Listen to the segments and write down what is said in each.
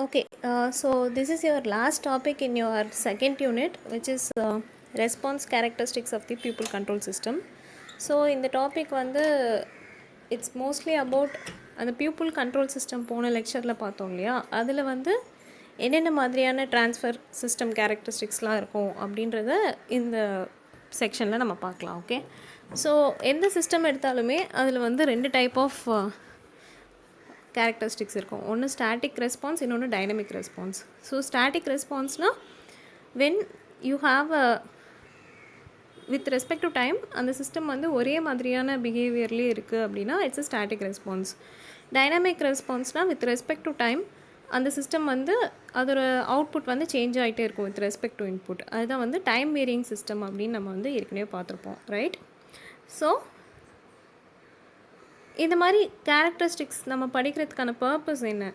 Okay, so this is your last topic in your second unit, which is response characteristics of the pupil control system. So in the topic வந்து it's mostly about அந்த pupil control system போன லெக்சரில் பார்த்தோம் இல்லையா, அதில் வந்து என்னென்ன மாதிரியான ட்ரான்ஸ்ஃபர் சிஸ்டம் கேரக்டரிஸ்டிக்ஸ்லாம் இருக்கும் அப்படின்றத இந்த செக்ஷனில் நம்ம பார்க்கலாம். ஓகே, ஸோ எந்த சிஸ்டம் எடுத்தாலுமே அதில் வந்து ரெண்டு டைப் ஆஃப் கேரக்டரிஸ்டிக்ஸ் இருக்கும். ஒன்று ஸ்டாட்டிக் ரெஸ்பான்ஸ், இன்னொன்று டைனமிக் ரெஸ்பான்ஸ். ஸோ ஸ்டாட்டிக் ரெஸ்பான்ஸ்னால் when you have a with respect to time அந்த சிஸ்டம் வந்து ஒரே மாதிரியான பிஹேவியர்லேயே இருக்குது அப்படின்னா it's a static response. Dynamic ரெஸ்பான்ஸ்னால் வித் ரெஸ்பெக்ட் டு டைம் அந்த சிஸ்டம் வந்து அதோட அவுட்புட் வந்து சேஞ்ச் ஆகிட்டே இருக்கும் வித் ரெஸ்பெக்ட் டு இன்புட். அதுதான் வந்து டைம் வேரியிங் சிஸ்டம் அப்படின்னு நம்ம வந்து ஏற்கனவே பார்த்துருப்போம், ரைட்? ஸோ இந்த மாதிரி கேரக்டரிஸ்டிக்ஸ் நம்ம படிக்கிறதுக்கான பர்பஸ் என்ன?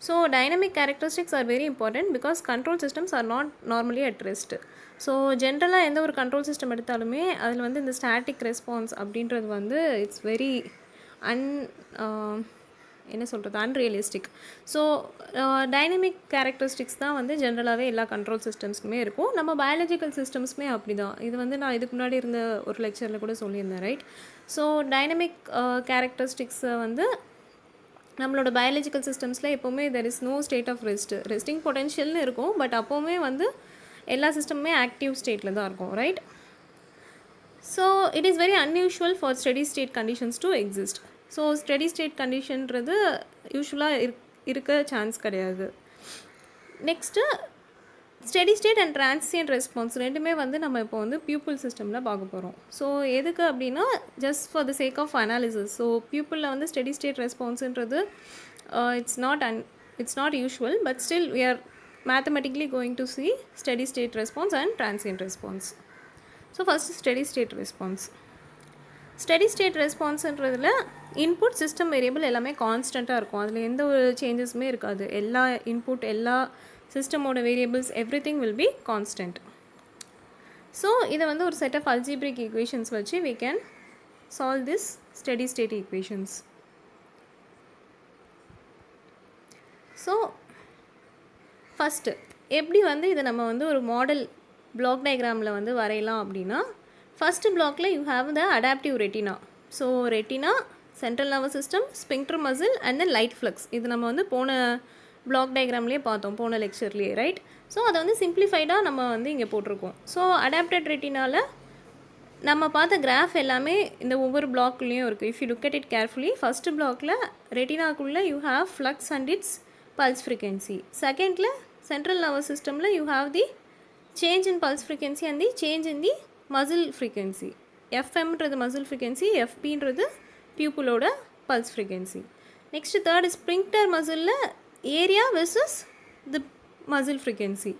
So dynamic characteristics are very important because control systems are not normally at rest. So ஜென்ரலாக எந்த ஒரு கண்ட்ரோல் சிஸ்டம் எடுத்தாலுமே அதில் வந்து இந்த ஸ்டாட்டிக் ரெஸ்பான்ஸ் அப்படின்றது வந்து it's very unrealistic. So dynamic characteristics தான் வந்து ஜென்ரலாகவே எல்லா கண்ட்ரோல் சிஸ்டம்ஸ்க்குமே இருக்கும். நம்ம பயாலஜிக்கல் சிஸ்டம்ஸுமே அப்படி தான். இது வந்து நான் இதுக்கு முன்னாடி இருந்த ஒரு லெக்சரில் கூட சொல்லியிருந்தேன், ரைட்? ஸோ டைனமிக் கேரக்டரிஸ்டிக்ஸை வந்து நம்மளோட பயாலஜிக்கல் சிஸ்டம்ஸில் எப்போவுமே there is no state of resting பொட்டென்ஷியல்னு இருக்கும். பட் அப்போவுமே வந்து எல்லா சிஸ்டமுமே ஆக்டிவ் ஸ்டேட்டில் தான் இருக்கும், right? So it is very unusual for steady state conditions to exist. So steady state கண்டிஷன்றது யூஸ்வலாக இருக்க சான்ஸ் கிடையாது. Next steady state and transient response ரெண்டுமே வந்து நம்ம இப்போ வந்து பியூப்பிள் சிஸ்டமில் பார்க்க போகிறோம். ஸோ எதுக்கு அப்படின்னா just for the sake of analysis. So பியூப்பிளில் வந்து ஸ்டெடி ஸ்டேட் ரெஸ்பான்ஸுன்றது it's not usual, but still we are mathematically going to see steady state response and transient response. So first steady state response. Steady state ரெஸ்பான்ஸுன்றதில் input system variable எல்லாமே கான்ஸ்டண்ட்டாக இருக்கும். அதில் எந்த ஒரு சேஞ்சஸுமே இருக்காது. எல்லா இன்புட், எல்லா சிஸ்டமோட variables everything will be constant. So இதை வந்து ஒரு செட் ஆஃப் அல்ஜிப்ரிக் ஈக்குவேஷன்ஸ் வச்சு we can solve this steady state equations. So first எப்படி வந்து இதை நம்ம வந்து ஒரு மாடல் பிளாக் டயக்ராமில் வந்து வரையலாம் அப்படின்னா, ஃபஸ்ட்டு பிளாக்ல you have the adaptive retina. So retina, central nervous system, sphincter muscle and then light flux. இது நம்ம வந்து போன பிளாக் டயக்ராம்லேயே பார்த்தோம், போன லெக்சர்லேயே, ரைட்? ஸோ அதை வந்து சிம்பிளிஃபைடாக நம்ம வந்து இங்கே போட்டிருக்கோம். ஸோ அடாப்டட் ரெட்டினாவில் நம்ம பார்த்த கிராஃப் எல்லாமே இந்த ஒவ்வொரு பிளாக்லேயும் இருக்குது. If you look at it carefully, first பிளாக்ல ரெட்டினாக்குள்ளே you have flux and its pulse frequency. செகண்டில் சென்ட்ரல் நர்வஸ் சிஸ்டமில் you have the change in pulse frequency and the change in the muscle frequency. எஃப்எம்ன்றது மசில் ஃப்ரீக்வன்சி, எஃபின்றது பியூப்புளோட pulse frequency. Next third sphincter மசிலில் area versus the muscle frequency.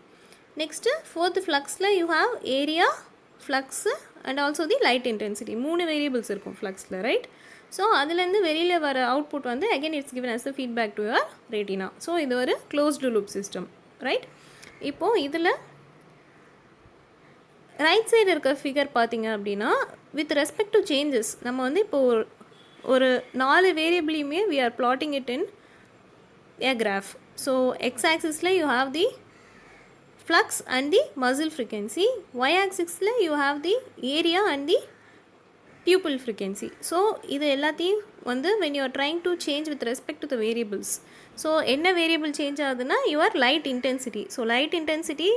Next fourth ஃப்ளக்ஸில் you have area, flux and also the light intensity. 3 variables இருக்கும் ஃப்ளக்ஸில், right? So அதுலேருந்து வெளியில் வர output வந்து again it's given as the feedback to your retina. So இது ஒரு closed loop system, right? இப்போது இதில் ரைட் சைடு இருக்க ஃபிகர் பார்த்தீங்க அப்படின்னா வித் ரெஸ்பெக்ட் டு சேஞ்சஸ் நம்ம வந்து இப்போது ஒரு 4 வேரியபிளையுமே we are plotting it in a graph. So x-axis la you have the flux and the muscle frequency, y-axis la you have the area and the pupil frequency. So இது எல்லாத்தையும் வந்து when you are trying to change with respect to the variables, so என்ன variable change ஆகுதுன்னா your light intensity. So light intensity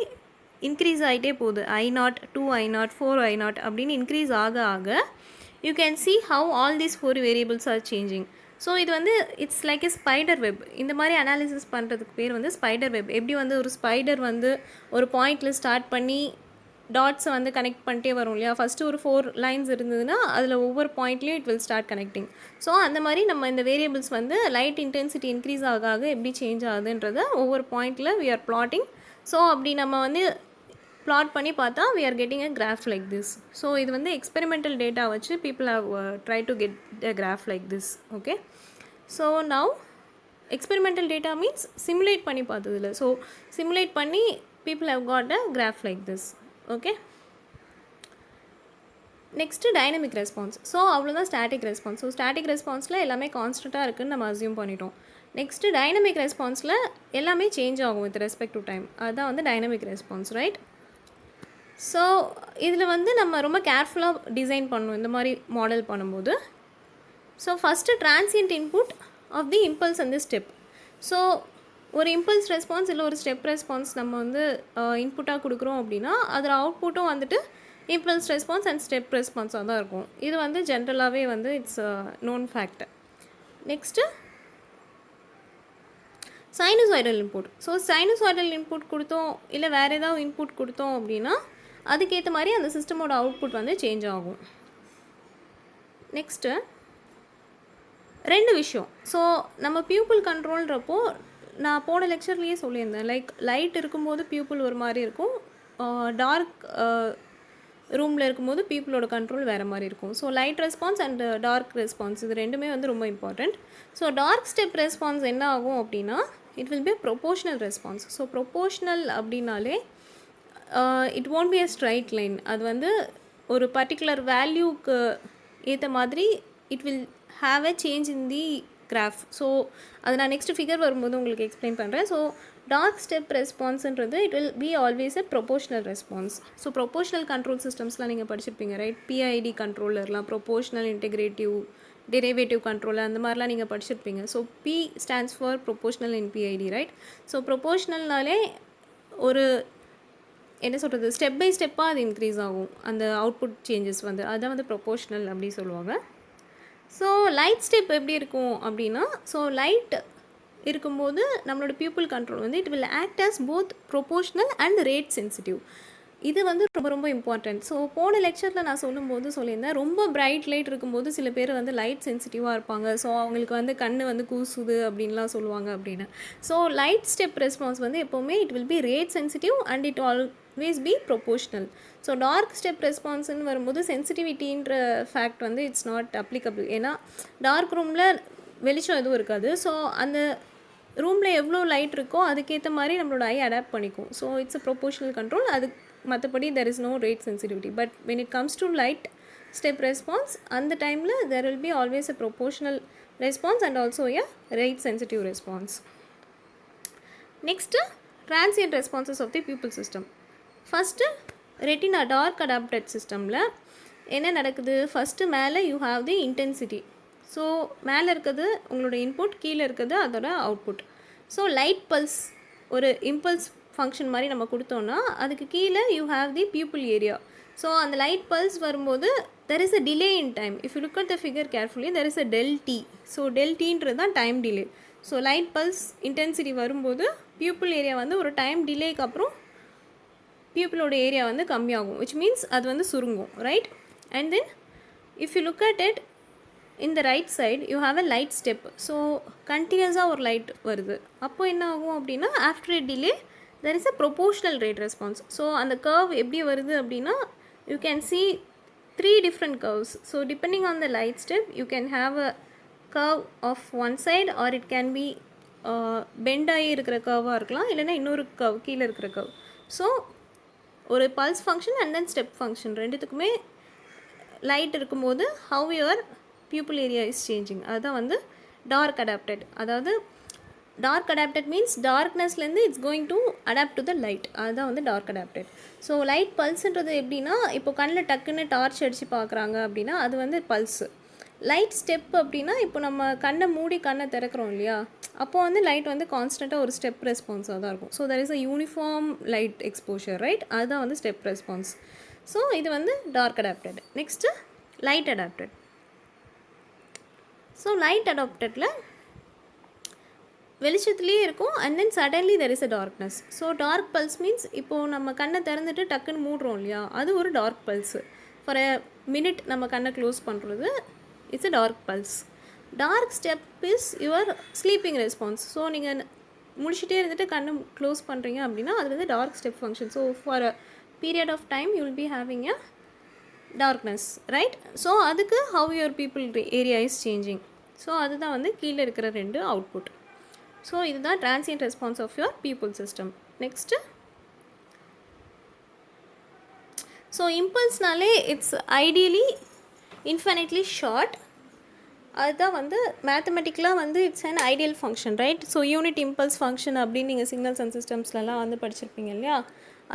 increase ஆகிட்டே போகுது. I0, 2I0, 4I0 அப்படின்னு increase ஆக you can see how all these 4 variables are changing. So இது வந்து it's like a spider web. இந்த மாதிரி அனாலிசிஸ் பண்ணுறதுக்கு பேர் வந்து ஸ்பைடர் வெப். எப்படி வந்து ஒரு ஸ்பைடர் வந்து ஒரு பாயிண்டில் ஸ்டார்ட் பண்ணி டாட்ஸை வந்து கனெக்ட் பண்ணிட்டே வரும் இல்லையா? ஃபஸ்ட்டு ஒரு 4 லைன்ஸ் இருந்ததுன்னா அதில் ஒவ்வொரு பாயிண்ட்லேயும் it will start connecting. So அந்த மாதிரி நம்ம இந்த வேரியபிள்ஸ் வந்து லைட் இன்டென்சிட்டி இன்க்ரீஸ் ஆக எப்படி சேஞ்ச் ஆகுதுன்றதை ஒவ்வொரு பாயிண்டில் வி ஆர் பிளாட்டிங். ஸோ அப்படி நம்ம வந்து plot பண்ணி பார்த்தா we are getting a graph like this. So இது வந்து experimental data வச்சு people have tried to get a graph like this. Okay, so now experimental data means simulate பண்ணி பார்த்ததுல. So simulate பண்ணி people have got a graph like this. Okay, next dynamic response. So அவ்வளோதான் static response. So static ரெஸ்பான்ஸில் எல்லாமே கான்ஸ்டண்ட்டாக இருக்குதுன்னு நம்ம assume பண்ணிட்டோம். Next dynamic ரெஸ்பான்ஸில் எல்லாமே சேஞ்ச் ஆகும் வித் ரெஸ்பெக்ட் டு டைம். அதுதான் வந்து டைனமிக் ரெஸ்பான்ஸ், ரைட்? ஸோ இதில் வந்து நம்ம ரொம்ப கேர்ஃபுல்லாக டிசைன் பண்ணணும் இந்த மாதிரி மாடல் பண்ணும்போது. So first transient input of the impulse and the step. So ஒரு இம்பல்ஸ் ரெஸ்பான்ஸ் இல்லை ஒரு ஸ்டெப் ரெஸ்பான்ஸ் நம்ம வந்து இன்புட்டாக கொடுக்குறோம் அப்படின்னா அதில் அவுட்புட்டும் வந்துட்டு இம்பல்ஸ் ரெஸ்பான்ஸ் அண்ட் ஸ்டெப் ரெஸ்பான்ஸாக தான் இருக்கும். இது வந்து ஜென்ரலாகவே வந்து it's known fact. Next sinusoidal input. So sinusoidal input கொடுத்தோம் இல்லை வேறு ஏதாவது இன்புட் கொடுத்தோம் அப்படின்னா அதுக்கேற்ற மாதிரி அந்த சிஸ்டமோட அவுட்புட் வந்து சேஞ்ச் ஆகும். நெக்ஸ்ட்டு 2 விஷயம். ஸோ நம்ம பியூப்பிள் கண்ட்ரோல்ன்றப்போ நான் போன லெக்சர்லேயே சொல்லியிருந்தேன், லைக் லைட் இருக்கும்போது பியூப்பிள் ஒரு மாதிரி இருக்கும், டார்க் ரூமில் இருக்கும்போது பீப்புளோட கண்ட்ரோல் வேறு மாதிரி இருக்கும். So light response and dark response இது ரெண்டுமே வந்து ரொம்ப important. So dark step response என்ன ஆகும் அப்படின்னா it will be proportional response. So proportional அப்படின்னாலே it won't be a straight line. அது வந்து ஒரு பர்டிகுலர் வேல்யூக்கு ஏற்ற மாதிரி it will have a change in the graph. So அது நான் நெக்ஸ்ட் ஃபிகர் வரும்போது உங்களுக்கு எக்ஸ்பிளைன் பண்ணுறேன். ஸோ டார்க் ஸ்டெப் ரெஸ்பான்ஸுன்றது it will be always a proportional response. So proportional control சிஸ்டம்ஸ்லாம் நீங்கள் படிச்சிருப்பீங்க, ரைட்? பிஐடி கண்ட்ரோலர்லாம் ப்ரொபோஷ்னல் இன்டெகிரேட்டிவ் டெரிவேட்டிவ் கண்ட்ரோலர் அந்த மாதிரிலாம் நீங்கள் படிச்சிருப்பீங்க. So P stands for proportional in PID, right? So ப்ரொபோஷ்னல்னாலே ஒரு என்ன சொல்கிறது ஸ்டெப் பை ஸ்டெப்பாக அது இன்க்ரீஸ் ஆகும் அந்த அவுட்புட் சேஞ்சஸ் வந்து, அதுதான் வந்து ப்ரொபோஷ்னல் அப்படி சொல்லுவாங்க. ஸோ லைட் ஸ்டெப் எப்படி இருக்கும் அப்படின்னா, ஸோ லைட் இருக்கும்போது நம்மளோட பியூப்பிள் கண்ட்ரோல் வந்து it will act as both proportional and rate sensitive. இது வந்து ரொம்ப ரொம்ப இம்பார்ட்டன்ட். ஸோ போன லெக்சரில் நான் சொல்லும்போது சொல்லியிருந்தேன், ரொம்ப பிரைட் லைட் இருக்கும்போது சில பேர் வந்து லைட் சென்சிட்டிவாக இருப்பாங்க. ஸோ அவங்களுக்கு வந்து கண் வந்து கூசுது அப்படின்லாம் சொல்லுவாங்க அப்படின்னு. ஸோ லைட் ஸ்டெப் ரெஸ்பான்ஸ் வந்து எப்போவுமே it will be rate sensitive and it always be proportional. So dark step ரெஸ்பான்ஸ்ன்னு வரும்போது சென்சிட்டிவிட்டின்ற ஃபேக்ட் வந்து இட்ஸ் நாட் அப்ளிகபிள். ஏன்னா டார்க் ரூமில் வெளிச்சம் எதுவும் இருக்காது. ஸோ அந்த ரூமில் எவ்வளோ லைட் இருக்கோ அதுக்கேற்ற மாதிரி நம்மளோட ஐ அடாப்ட் பண்ணிக்கும். So it's a proportional control. அது மற்றபடி there is no rate sensitivity. But when it comes to light step response அந்த டைமில் there will be always a proportional response and also a rate sensitive response. Next transient responses of the pupil system. First retina dark adapted சிஸ்டமில் என்ன நடக்குது, first மேலே you have the intensity. So மேலே இருக்கிறது உங்களோட input, கீழே இருக்கிறது அதோட அவுட்புட். ஸோ லைட் பல்ஸ் ஒரு இம்பல்ஸ் ஃபங்க்ஷன் மாதிரி நம்ம கொடுத்தோன்னா அதுக்கு கீழே you have the pupil area. So அந்த லைட் பல்ஸ் வரும்போது there is a delay in time. If you look at the figure carefully there is a del T. So del டீன்றது தான் time delay. So light pulse intensity வரும்போது pupil area வந்து ஒரு time டிலேக்கு அப்புறம் பியூப்பிளோட area வந்து கம்மியாகும், which means அது வந்து சுருங்கும், right? And then if you look at it in the right side you have a light step. So கண்டினியூஸாக ஒரு லைட் வருது. அப்போ என்ன ஆகும் அப்படின்னா after a delay there is a proportional rate response. So அந்த கர்வ் எப்படி வருது அப்படின்னா you can see 3 different curves. So depending on the light step you can have a curve of one side or it can be bend ஆகி இருக்கிற கர்வாக இருக்கலாம், இல்லைன்னா இன்னொரு கர்வ் கீழே இருக்கிற கர்வ். ஸோ ஒரு pulse function and then step function ரெண்டுத்துக்குமே லைட் இருக்கும்போது how your pupil area is changing. அதுதான் வந்து டார்க் அடாப்டட். அதாவது டார்க் அடாப்டட் மீன்ஸ் டார்க்னஸ்லேருந்து it's going to adapt to the light. அதுதான் வந்து டார்க் அடாப்டட். ஸோ லைட் பல்ஸுன்றது எப்படின்னா இப்போ கண்ணில் டக்குன்னு டார்ச் அடித்து பார்க்குறாங்க அப்படின்னா அது வந்து பல்ஸு. லைட் ஸ்டெப் அப்படின்னா இப்போ நம்ம கண்ணை மூடி கண்ணை திறக்கிறோம் இல்லையா, அப்போ வந்து லைட் வந்து கான்ஸ்டண்ட்டாக ஒரு ஸ்டெப் ரெஸ்பான்ஸாக தான் இருக்கும். So that is a uniform light exposure, right? அதுதான் வந்து ஸ்டெப் ரெஸ்பான்ஸ். ஸோ இது வந்து dark adapted. Next light adapted. So light அடாப்டடில் வெளிச்சத்துலேயே இருக்கும் and then suddenly there is a darkness. So dark pulse means இப்போது நம்ம கண்ணை திறந்துட்டு டக்குன்னு மூடுறோம் இல்லையா, அது ஒரு dark pulse. For a minute நம்ம கண்ணை க்ளோஸ் பண்ணுறது it's a dark pulse. Dark step is your sleeping response. So நீங்கள் முடிச்சுட்டே இருந்துட்டு கண்ணை க்ளோஸ் பண்ணுறீங்க அப்படின்னா அது வந்து dark step function. So for a period of time you will be having a darkness, right? So அதுக்கு how your pupil area is changing. So அதுதான் வந்து கீழே இருக்கிற 2 அவுட்புட். ஸோ இதுதான் transient response of your pupil system. Next so இம்பல்ஸ்னாலே it's ideally infinitely short அதுதான் வந்து மேத்தமெட்டிக்கலாக வந்து it's an ideal function, right? So unit impulse function அப்படின்னு நீங்கள் சிக்னல்ஸ் அண்ட் சிஸ்டம்ஸ்லலாம் வந்து படிச்சிருப்பீங்க இல்லையா?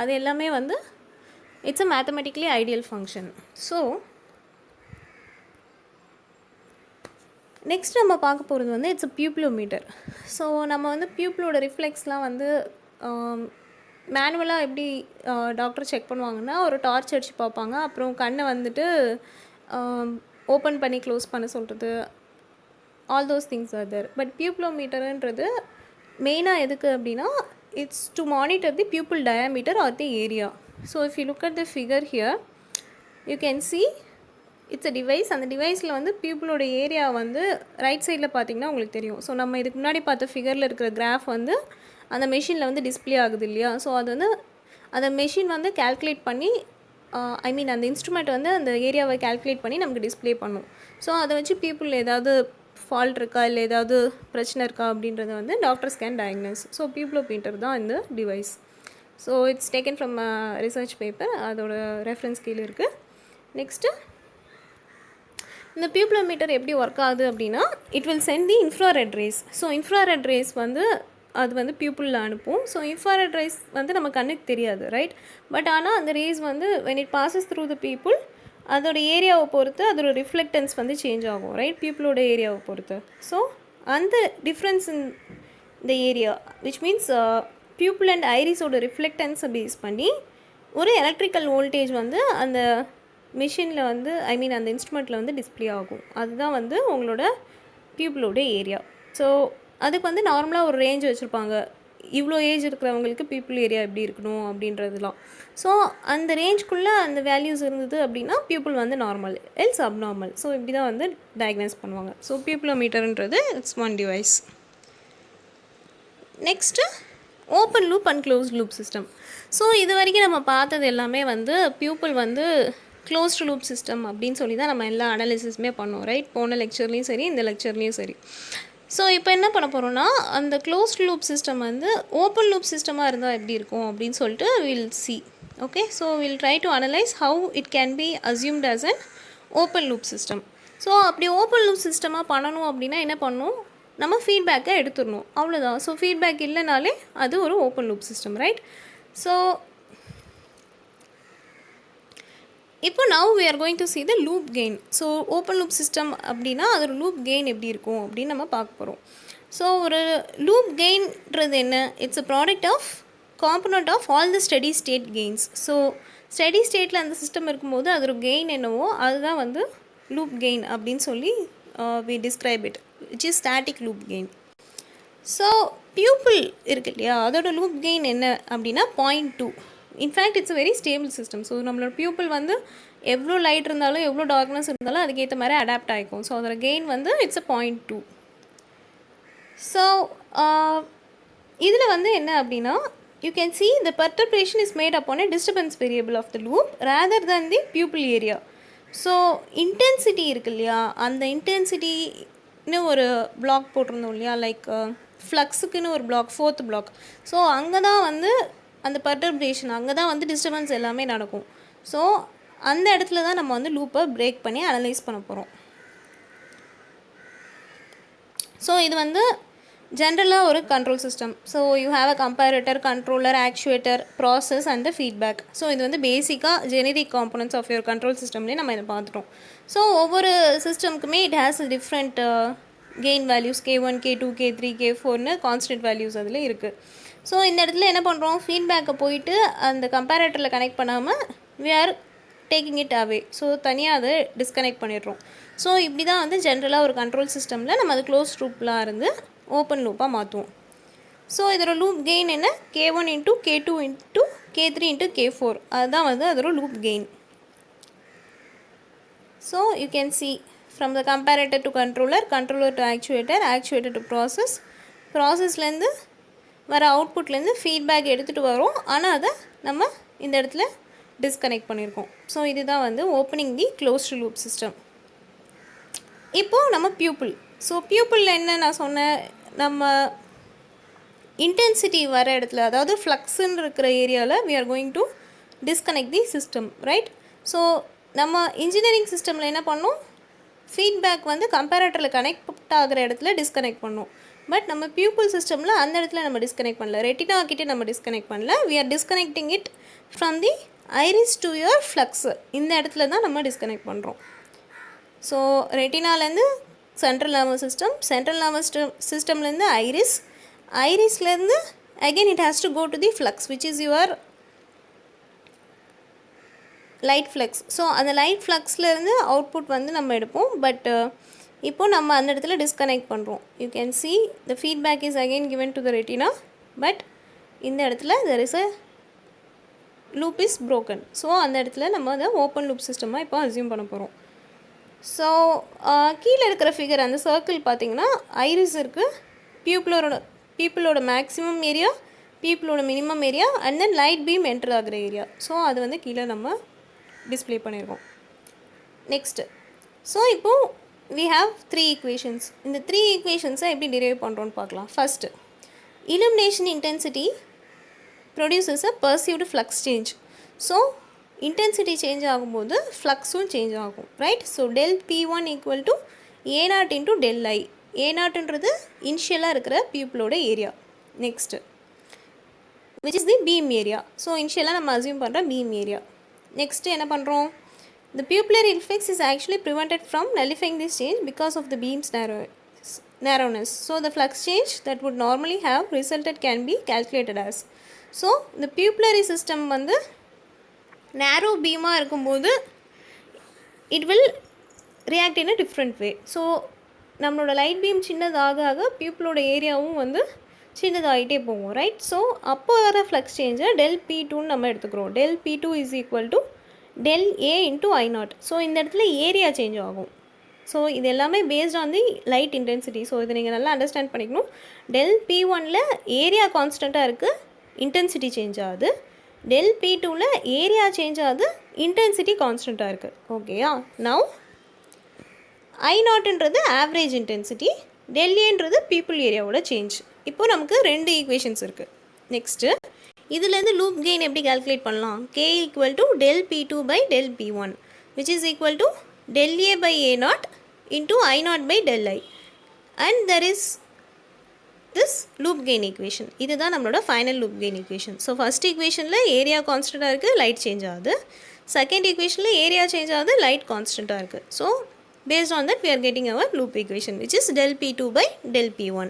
அது எல்லாமே வந்து it's a mathematically ideal function. So next நம்ம பார்க்க போகிறது வந்து இட்ஸ் அ பியூப்ளோமீட்டர். ஸோ நம்ம வந்து பியூப்பிளோட ரிஃப்ளெக்ஸ்லாம் வந்து மேனுவலாக எப்படி டாக்டர் செக் பண்ணுவாங்கன்னா, ஒரு டார்ச் அடித்து பார்ப்பாங்க, அப்புறம் கண்ணை வந்துட்டு ஓப்பன் பண்ணி க்ளோஸ் பண்ண சொல்கிறது, all those things are there. But பியூப்ளோமீட்டருன்றது மெயினாக எதுக்கு அப்படின்னா, it's to monitor the pupil diameter or the area. So if you look at the figure here, you can see it's a device. அந்த டிவைஸில் வந்து பியூப்பிளோட ஏரியா வந்து ரைட் சைடில் பார்த்தீங்கன்னா உங்களுக்கு தெரியும். ஸோ நம்ம இதுக்கு முன்னாடி பார்த்த ஃபிகரில் இருக்கிற கிராஃப் வந்து அந்த மெஷினில் வந்து டிஸ்பிளே ஆகுது இல்லையா? ஸோ அது வந்து அந்த மெஷின் வந்து கால்குலேட் பண்ணி, ஐ மீன் அந்த இன்ஸ்ட்ருமெண்ட் வந்து அந்த ஏரியாவை கால்குலேட் பண்ணி நமக்கு டிஸ்பிளே பண்ணும். ஸோ அதை வச்சு பீப்புள் ஏதாவது ஃபால்ட் இருக்கா இல்லை ஏதாவது பிரச்சனை இருக்கா அப்படின்றத வந்து doctors can diagnose. So pupillometer தான் இந்த device. So it's taken from research paper, அதோட ரெஃபரன்ஸ் கீழே இருக்குது. நெக்ஸ்ட்டு இந்த பியூப்ளோமீட்டர் எப்படி ஒர்க் ஆகுது அப்படின்னா, it will send the infrared rays. So infrared rays வந்து அது வந்து பியூப்பிளில் அனுப்பும். ஸோ இன்ஃப்ராரெட் ரேஸ் வந்து நம்ம கண்ணுக்கு தெரியாது, ரைட்? பட் ஆனால் அந்த ரேஸ் வந்து when it passes through the people, அதோட ஏரியாவை பொறுத்து அதோட ரிஃப்ளெக்டன்ஸ் வந்து சேஞ்ச் ஆகும், ரைட்? பீப்புளோட ஏரியாவை பொறுத்து. ஸோ அந்த difference in the area which means pupil and ஐரிஸோட ரிஃப்ளெக்டன்ஸை பேஸ் பண்ணி ஒரு எலக்ட்ரிக்கல் வோல்டேஜ் வந்து அந்த மிஷினில் வந்து, ஐ மீன் அந்த இன்ஸ்ட்ருமெண்ட்டில் வந்து டிஸ்பிளே ஆகும். அதுதான் வந்து உங்களோட பியூப்பிளோட ஏரியா. ஸோ அதுக்கு வந்து நார்மலாக ஒரு ரேஞ்ச் வச்சுருப்பாங்க, இவ்வளோ ஏஜ் இருக்கிறவங்களுக்கு பீப்புள் ஏரியா எப்படி இருக்கணும் அப்படின்றதுலாம். ஸோ அந்த ரேஞ்ச்குள்ளே அந்த வேல்யூஸ் இருந்தது அப்படின்னா பீப்புள் வந்து நார்மல், எல்ஸ் அப்நார்மல். ஸோ இப்படி தான் வந்து டயக்னைஸ் பண்ணுவாங்க. ஸோ பியூப்ளோமீட்டர்ன்றது it's one device. Next open loop and closed loop system. So இது வரைக்கும் நம்ம பார்த்தது எல்லாமே வந்து பியூப்பிள் வந்து க்ளோஸ்டு லூப் சிஸ்டம் அப்படின்னு சொல்லி தான் நம்ம எல்லா அனாலிசிஸுமே பண்ணோம், ரைட்? போன லெக்சர்லேயும் சரி, இந்த லெக்சர்லேயும் சரி. ஸோ இப்போ என்ன பண்ண போகிறோன்னா, அந்த க்ளோஸ்ட் லூப் சிஸ்டம் வந்து ஓப்பன் லூப் சிஸ்டமாக இருந்தால் எப்படி இருக்கும் அப்படின்னு சொல்லிட்டு will see. Okay, so will try to analyse how it can B அஸ்யூம்ட் as an open loop system. So அப்படி ஓப்பன் லூப் சிஸ்டமாக பண்ணணும் அப்படின்னா என்ன பண்ணணும், நம்ம ஃபீட்பேக்கை எடுத்துடணும், அவ்வளோதான். ஸோ ஃபீட்பேக் இல்லைனாலே அது ஒரு open loop system, right? So இப்போ now we are going to see the loop gain. So open loop system அப்படின்னா அதோட லூப் கெயின் எப்படி இருக்கும் அப்படின்னு நம்ம பார்க்க போகிறோம். ஸோ ஒரு லூப் கெயின்றது என்ன? It's a product of component of all the steady state gains. So steady ஸ்டேட்டில் அந்த சிஸ்டம் இருக்கும்போது அதோட கெயின் என்னவோ அதுதான் வந்து லூப் கெயின் அப்படின்னு சொல்லி we describe it, which is static loop gain. So pupil இருக்கு இல்லையா, அதோட லூப் கெயின் என்ன அப்படின்னா 0.2. In fact it's a very stable system. So நம்மளோட பியூப்பிள் வந்து எவ்வளோ லைட் இருந்தாலும் எவ்வளோ டார்க்னஸ் இருந்தாலும் அதுக்கேற்ற மாதிரி அடாப்ட் ஆகிக்கும். ஸோ அதோட கெயின் வந்து இட்ஸ் அ 0.2. ஸோ இதில் வந்து என்ன அப்படின்னா, you can see the perturbation is made upon a disturbance variable of the loop rather than the pupil area. So intensity இருக்கு இல்லையா, அந்த இன்டென்சிட்டின்னு ஒரு பிளாக் போட்டிருந்தோம் இல்லையா, லைக் ஃப்ளக்ஸுக்குன்னு ஒரு பிளாக், 4th பிளாக். ஸோ அங்கே தான் வந்து அந்த பர்டர்பேஷன், அங்கே தான் வந்து டிஸ்டர்பன்ஸ் எல்லாமே நடக்கும். ஸோ அந்த இடத்துல தான் நம்ம வந்து லூப்பை பிரேக் பண்ணி அனலைஸ் பண்ண போகிறோம். ஸோ இது வந்து ஜென்ரலாக ஒரு control system. So you have a comparator, controller, actuator, process and the feedback. So இது வந்து பேசிக்காக generic components of your control சிஸ்டம்லேயே நம்ம இதை பார்த்துட்டோம். ஸோ ஒவ்வொரு சிஸ்டம்க்குமே it has different gain values, K1, K2, K3, K4ன்னு கான்ஸ்டன்ட் வேல்யூஸ் அதில் இருக்குது. ஸோ இந்த இடத்துல என்ன பண்ணுறோம், ஃபீட்பேக்கை போயிட்டு அந்த கம்பேரேட்டரில் கனெக்ட் பண்ணாமல் we are taking it away. So தனியாக அதை டிஸ்கனெக்ட் பண்ணிடுறோம். ஸோ இப்படி தான் வந்து ஜென்ரலாக ஒரு கண்ட்ரோல் சிஸ்டமில் நம்ம அது க்ளோஸ் லூப்லாம் இருந்து ஓப்பன் லூப்பாக மாற்றுவோம். ஸோ இதோட லூப் கெயின் என்ன, K1 into K2 into K3 into K4, அதுதான் வந்து அதோட loop gain. So you can see from the comparator to controller, controller to actuator, actuator to process, ப்ராசஸ்லேருந்து வர அவுட்புட்லேருந்து ஃபீட்பேக் எடுத்துகிட்டு வரோம், ஆனால் அதை நம்ம இந்த இடத்துல டிஸ்கனெக்ட் பண்ணியிருக்கோம். ஸோ இதுதான் வந்து ஓப்பனிங் தி க்ளோஸ்டு லூப் சிஸ்டம். இப்போது நம்ம பியூப்பிள். ஸோ பியூப்பிளில் என்ன நான் சொன்னேன், நம்ம இன்டென்சிட்டி வர இடத்துல, அதாவது ஃப்ளக்ஸுன்னு இருக்கிற ஏரியாவில் we are going to disconnect the system, right? So நம்ம இன்ஜினியரிங் சிஸ்டமில் என்ன பண்ணோம், ஃபீட்பேக் வந்து கம்பேரேட்டரில் கனெக்ட் ஆகிற இடத்துல டிஸ்கனெக்ட் பண்ணும். பட் நம்ம பியூப்பிள் சிஸ்டமில் அந்த இடத்துல நம்ம டிஸ்கனெக்ட் பண்ணல, ரெட்டினா கிட்டே நம்ம டிஸ்கனெக்ட் பண்ணல. We are disconnecting it from the iris to your flux. இந்த இடத்துல தான் நம்ம டிஸ்கனெக்ட் பண்ணுறோம். ஸோ ரெட்டினாலேருந்து central nervous system, central nervous சிஸ்டம்லேருந்து ஐரிஸ், ஐரிஸ்லேருந்து again it has to go to the flux which is your light flux. So அந்த light ஃப்ளக்ஸ்லேருந்து output வந்து நம்ம எடுப்போம். பட் இப்போ நம்ம அந்த இடத்துல டிஸ்கனெக்ட் பண்ணுறோம். You can see the feedback is again given to the retina, but இந்த இடத்துல there is a loop is broken. So அந்த இடத்துல நம்ம அதை ஓப்பன் லூப் சிஸ்டமாக இப்போ அசியூம் பண்ண போகிறோம். ஸோ கீழே இருக்கிற ஃபிகர் அந்த சர்க்கிள் பார்த்திங்கன்னா ஐரிஸ் இருக்குது, பீப்புளோட மேக்ஸிமம் ஏரியா, பீப்புளோட minimum area, and then light beam enter ஆகிற ஏரியா. ஸோ அது வந்து கீழே நம்ம டிஸ்பிளே பண்ணியிருக்கோம். நெக்ஸ்ட்டு, ஸோ இப்போது we have 3 equations. இந்த 3 equations எப்படி derive பண்ணுறோன்னு பார்க்கலாம். First, illumination intensity produces a perceived flux change. So intensity change ஆகும்போது ஃப்ளக்ஸும் சேஞ்ச் ஆகும், right? So del P1 equal to A0 into del I. A0ன்றது இனிஷியலாக இருக்கிற பியூப்பிளோட ஏரியா. Next, which is the beam area. So இனிஷியலாக நம்ம அசியூம் பண்ணுற beam area. நெக்ஸ்ட்டு என்ன பண்ணுறோம்? The pupillary reflex is actually prevented from nullifying this change because of the beam's narrowness. So the flux change that would normally have resulted can be calculated as. So the pupillary system வந்து narrow beam-ஆக இருக்கும்போது it will react in a different way. So நம்மளோட light beam சின்னதாக ஆக பியூப்பிளோட ஏரியாவும் வந்து சின்னதாகிட்டே போகும், right? So அப்போ வர ஃப்ளக்ஸ் சேஞ்சை del P2ன்னு நம்ம எடுத்துக்கிறோம். del P2 is equal to del A into I0. So இந்த இடத்துல ஏரியா சேஞ்ச் ஆகும். ஸோ இது எல்லாமே based on the light intensity. So இதை நீங்கள் நல்லா அண்டர்ஸ்டாண்ட் பண்ணிக்கணும். del P1ல் ஏரியா கான்ஸ்டண்ட்டாக இருக்குது, இன்டென்சிட்டி சேஞ்ச் ஆகுது. del P2ல் ஏரியா சேஞ்ச் ஆகுது, இன்டென்சிட்டி கான்ஸ்டண்ட்டாக இருக்குது. ஓகேயா? நவ் I0ன்றது ஆவரேஜ் இன்டென்சிட்டி, del Aன்றது பீப்புள் ஏரியாவோட சேஞ்ச். இப்போ நமக்கு 2 ஈக்குவேஷன்ஸ் இருக்குது. நெக்ஸ்ட்டு, இதுலேருந்து லூப் கெயின் எப்படி கால்குலேட் பண்ணலாம்? K equal to del P2 by del P1 which is equal to del A by A0 into I0 by del I, and there is this loop gain equation. இதுதான் நம்மளோட final loop gain equation. So first ஈக்குவேஷனில் area கான்ஸ்டண்ட்டாக இருக்குது, light change ஆகுது. Second ஈக்குவேஷனில் area change ஆகுது, light கான்ஸ்டண்ட்டாக இருக்குது. So based on that we are getting our loop equation which is del P2 by del P1.